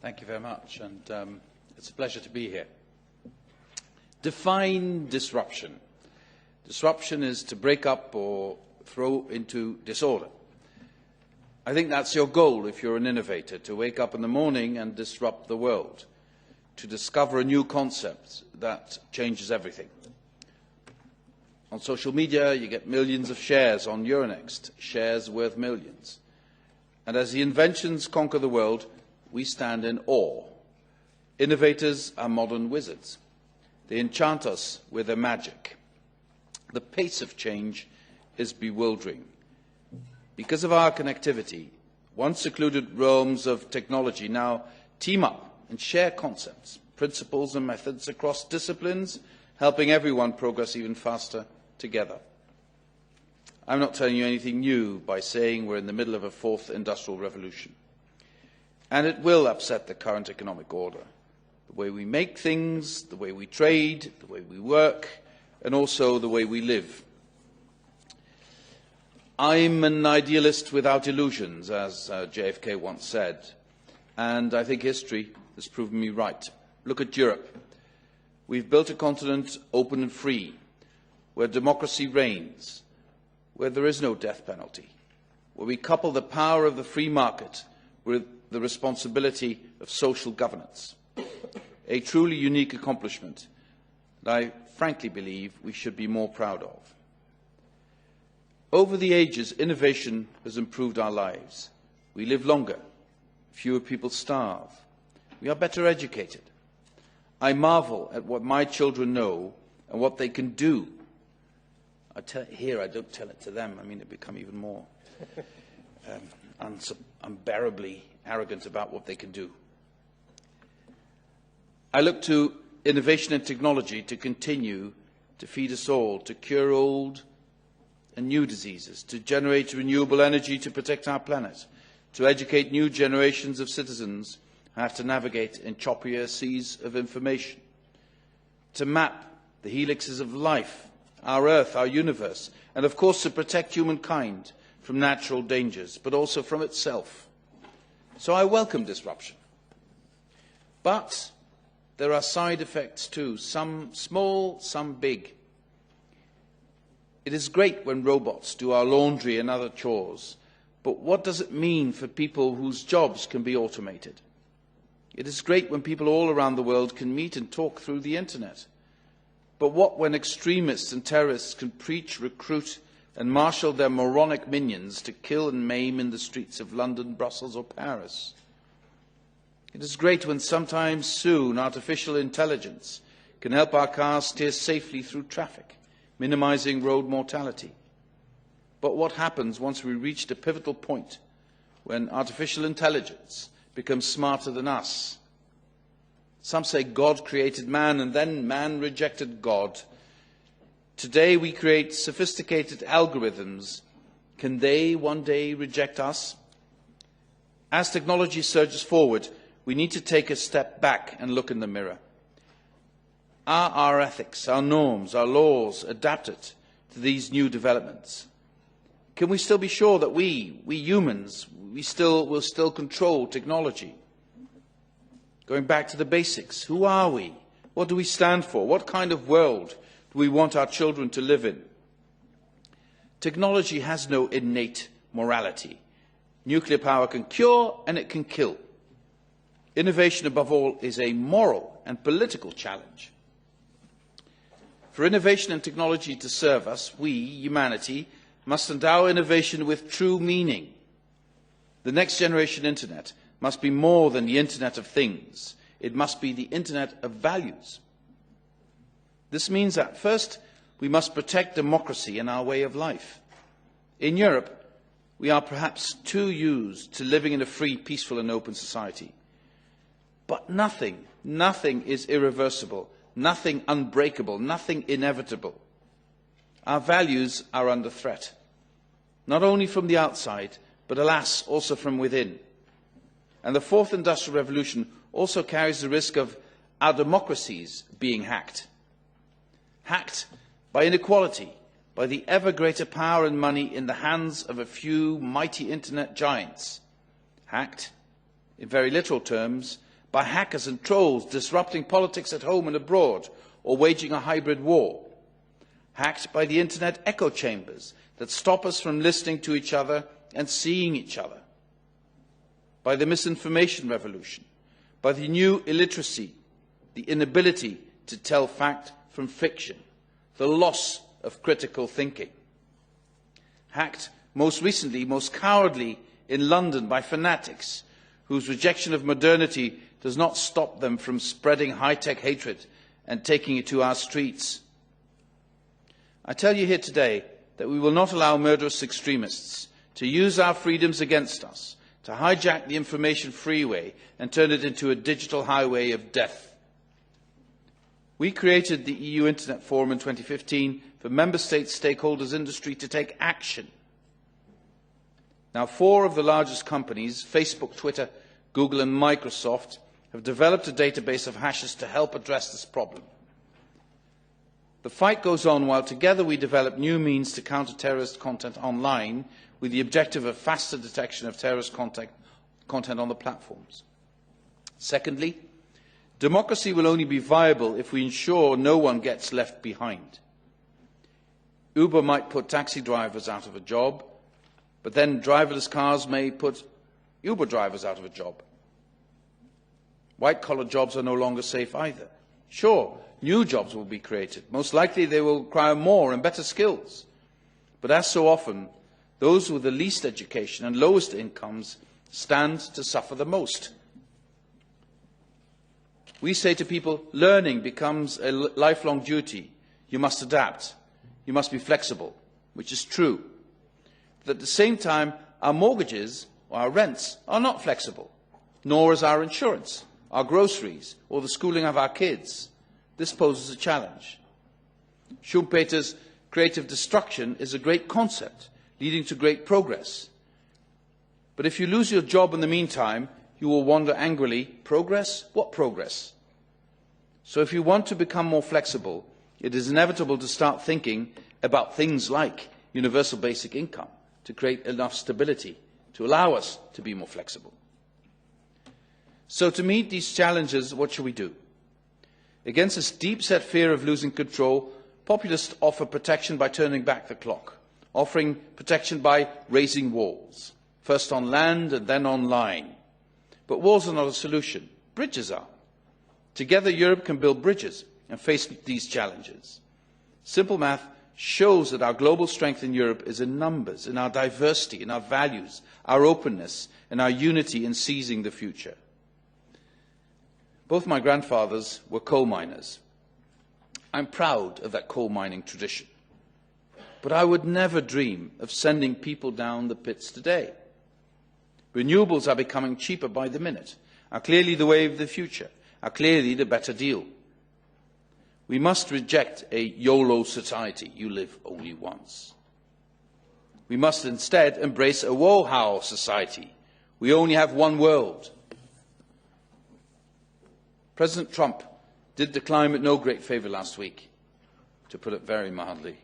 Thank you very much, and it's a pleasure to be here. Define disruption. Disruption is to break up or throw into disorder. I think that's your goal if you're an innovator, to wake up in the morning and disrupt the world, to discover a new concept that changes everything. On social media, you get millions of shares on Euronext, shares worth millions. And as the inventions conquer the world, we stand in awe. Innovators are modern wizards. They enchant us with their magic. The pace of change is bewildering. Because of our connectivity, once secluded realms of technology now team up and share concepts, principles and methods across disciplines, helping everyone progress even faster together. I'm not telling you anything new by saying we're in the middle of a fourth industrial revolution. And it will upset the current economic order. The way we make things, the way we trade, the way we work, and also the way we live. I'm an idealist without illusions, as JFK once said, and I think history has proven me right. Look at Europe. We've built a continent open and free, where democracy reigns, where there is no death penalty, where we couple the power of the free market with the responsibility of social governance. A truly unique accomplishment that I frankly believe we should be more proud of. Over the ages, innovation has improved our lives. We live longer. Fewer people starve. We are better educated. I marvel at what my children know and what they can do. I don't tell it to them. I mean, they become even more unbearably arrogant about what they can do. I look to innovation and technology to continue to feed us all, to cure old and new diseases, to generate renewable energy to protect our planet, to educate new generations of citizens who have to navigate in choppier seas of information, to map the helixes of life, our Earth, our universe, and of course to protect humankind from natural dangers, but also from itself. So I welcome disruption. But there are side effects too, some small, some big. It is great when robots do our laundry and other chores, but what does it mean for people whose jobs can be automated? It is great when people all around the world can meet and talk through the internet. But what when extremists and terrorists can preach, recruit and marshal their moronic minions to kill and maim in the streets of London, Brussels or Paris? It is great when sometimes soon artificial intelligence can help our cars steer safely through traffic, minimizing road mortality. But what happens once we reach the pivotal point when artificial intelligence becomes smarter than us? Some say God created man and then man rejected God. Today we create sophisticated algorithms. Can they one day reject us? As technology surges forward, we need to take a step back and look in the mirror. Are our ethics, our norms, our laws adapted to these new developments? Can we still be sure that we humans, will still control technology? Going back to the basics, who are we? What do we stand for? What kind of world do we want our children to live in? Technology has no innate morality. Nuclear power can cure and it can kill. Innovation, above all, is a moral and political challenge. For innovation and technology to serve us, we, humanity, must endow innovation with true meaning. The next generation Internet must be more than the Internet of Things. It must be the Internet of values. This means that, first, we must protect democracy and our way of life. In Europe, we are perhaps too used to living in a free, peaceful and open society. But nothing is irreversible, nothing unbreakable, nothing inevitable. Our values are under threat, not only from the outside, but alas, also from within. And the fourth industrial revolution also carries the risk of our democracies being hacked. Hacked by inequality, by the ever greater power and money in the hands of a few mighty internet giants. Hacked, in very literal terms, by hackers and trolls disrupting politics at home and abroad or waging a hybrid war. Hacked by the internet echo chambers that stop us from listening to each other and seeing each other. By the misinformation revolution. By the new illiteracy, the inability to tell fact from fiction, the loss of critical thinking. Hacked most recently, most cowardly in London by fanatics whose rejection of modernity does not stop them from spreading high-tech hatred and taking it to our streets. I tell you here today that we will not allow murderous extremists to use our freedoms against us, to hijack the information freeway and turn it into a digital highway of death. We created the EU Internet Forum in 2015 for Member States, stakeholders, industry to take action. Now, 4 of the largest companies, Facebook, Twitter, Google and Microsoft, have developed a database of hashes to help address this problem. The fight goes on while together we develop new means to counter terrorist content online with the objective of faster detection of terrorist content on the platforms. Secondly, democracy will only be viable if we ensure no one gets left behind. Uber might put taxi drivers out of a job, but then driverless cars may put Uber drivers out of a job. White-collar jobs are no longer safe either. Sure, new jobs will be created. Most likely they will require more and better skills. But as so often, those with the least education and lowest incomes stand to suffer the most. We say to people, learning becomes a lifelong duty. You must adapt. You must be flexible, which is true. But at the same time, our mortgages or our rents are not flexible, nor is our insurance, our groceries, or the schooling of our kids. This poses a challenge. Schumpeter's creative destruction is a great concept, leading to great progress. But if you lose your job in the meantime, you will wonder angrily, progress? What progress? So if you want to become more flexible, it is inevitable to start thinking about things like universal basic income to create enough stability to allow us to be more flexible. So to meet these challenges, what should we do? Against this deep-set fear of losing control, populists offer protection by turning back the clock, offering protection by raising walls, first on land and then online. But walls are not a solution. Bridges are. Together, Europe can build bridges and face these challenges. Simple math shows that our global strength in Europe is in numbers, in our diversity, in our values, our openness, and our unity in seizing the future. Both my grandfathers were coal miners. I'm proud of that coal mining tradition. But I would never dream of sending people down the pits today. Renewables are becoming cheaper by the minute, are clearly the way of the future, are clearly the better deal. We must reject a YOLO society, you live only once. We must instead embrace a WOHOW society, we only have one world. President Trump did the climate no great favour last week, to put it very mildly.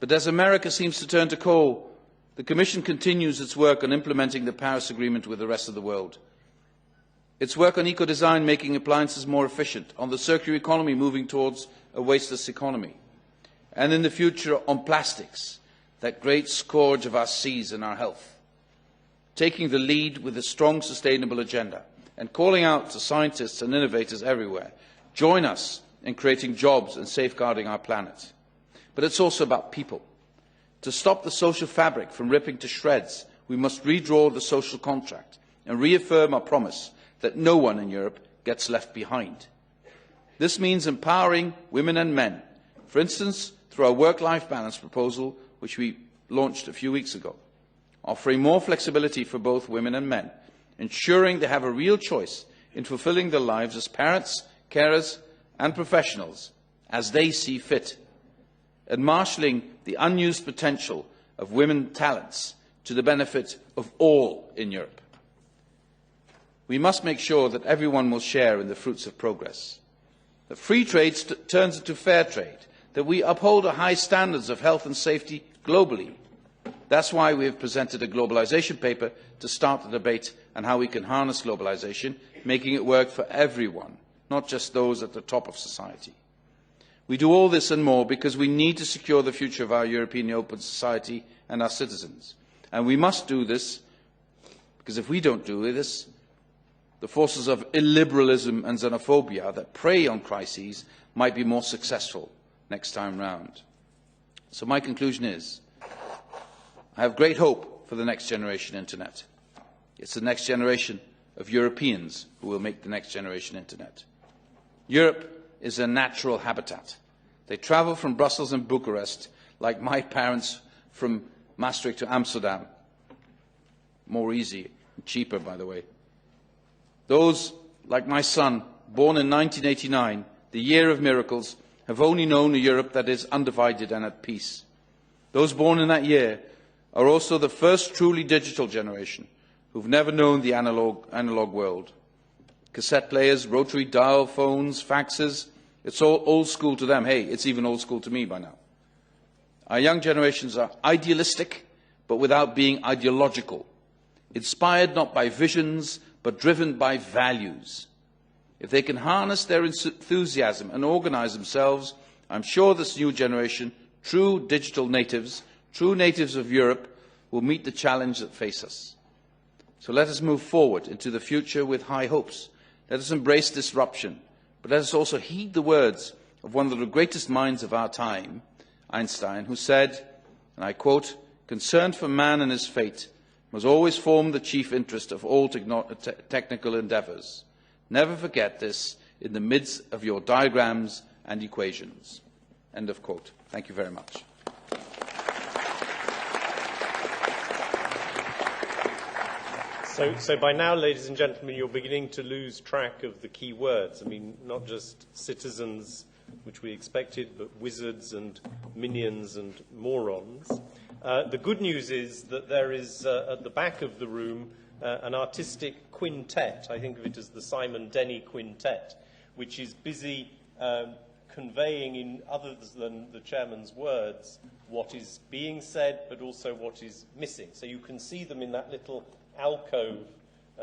But as America seems to turn to coal, the Commission continues its work on implementing the Paris Agreement with the rest of the world. Its work on eco-design, making appliances more efficient, on the circular economy, moving towards a wasteless economy, and in the future on plastics, that great scourge of our seas and our health. Taking the lead with a strong sustainable agenda and calling out to scientists and innovators everywhere, join us in creating jobs and safeguarding our planet. But it's also about people. To stop the social fabric from ripping to shreds, we must redraw the social contract and reaffirm our promise that no one in Europe gets left behind. This means empowering women and men, for instance, through our work-life balance proposal, which we launched a few weeks ago, offering more flexibility for both women and men, ensuring they have a real choice in fulfilling their lives as parents, carers and professionals as they see fit, and marshalling the unused potential of women's talents to the benefit of all in Europe. We must make sure that everyone will share in the fruits of progress, that free trade turns into fair trade, that we uphold high standards of health and safety globally, That's why we have presented a globalisation paper to start the debate on how we can harness globalisation, making it work for everyone, not just those at the top of society. We do all this and more because we need to secure the future of our European open society and our citizens. And we must do this because if we don't do this, the forces of illiberalism and xenophobia that prey on crises might be more successful next time round. So my conclusion is, I have great hope for the next generation internet. It's the next generation of Europeans who will make the next generation internet. Europe is a natural habitat. They travel from Brussels and Bucharest like my parents from Maastricht to Amsterdam. More easy and cheaper, by the way. Those, like my son, born in 1989, the year of miracles, have only known a Europe that is undivided and at peace. Those born in that year are also the first truly digital generation who've never known the analog world. Cassette players, rotary dial phones, faxes, it's all old school to them. Hey, it's even old school to me by now. Our young generations are idealistic, but without being ideological. Inspired not by visions, but driven by values. If they can harness their enthusiasm and organise themselves, I'm sure this new generation, true digital natives, true natives of Europe, will meet the challenge that faces us. So let us move forward into the future with high hopes. Let us embrace disruption, but let us also heed the words of one of the greatest minds of our time, Einstein, who said, and I quote, "Concern for man and his fate must always form the chief interest of all technical endeavours. Never forget this in the midst of your diagrams and equations." End of quote. Thank you very much. So by now, ladies and gentlemen, you're beginning to lose track of the key words. I mean, not just citizens, which we expected, but wizards and minions and morons. The good news is that there is, at the back of the room, an artistic quintet. I think of it as the Simon Denny Quintet, which is busy conveying in other than the chairman's words what is being said, but also what is missing. So you can see them in that little alcove,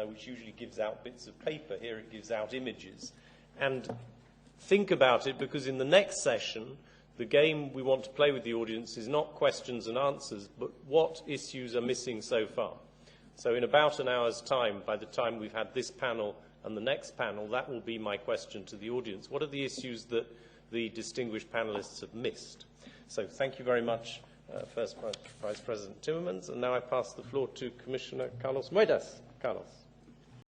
which usually gives out bits of paper. Here it gives out images. And think about it, because in the next session, the game we want to play with the audience is not questions and answers, but what issues are missing so far. So in about an hour's time, by the time we've had this panel and the next panel, that will be my question to the audience. What are the issues that the distinguished panelists have missed? So thank you very much, First Vice President Timmermans. And now I pass the floor to Commissioner Carlos Moedas. Carlos.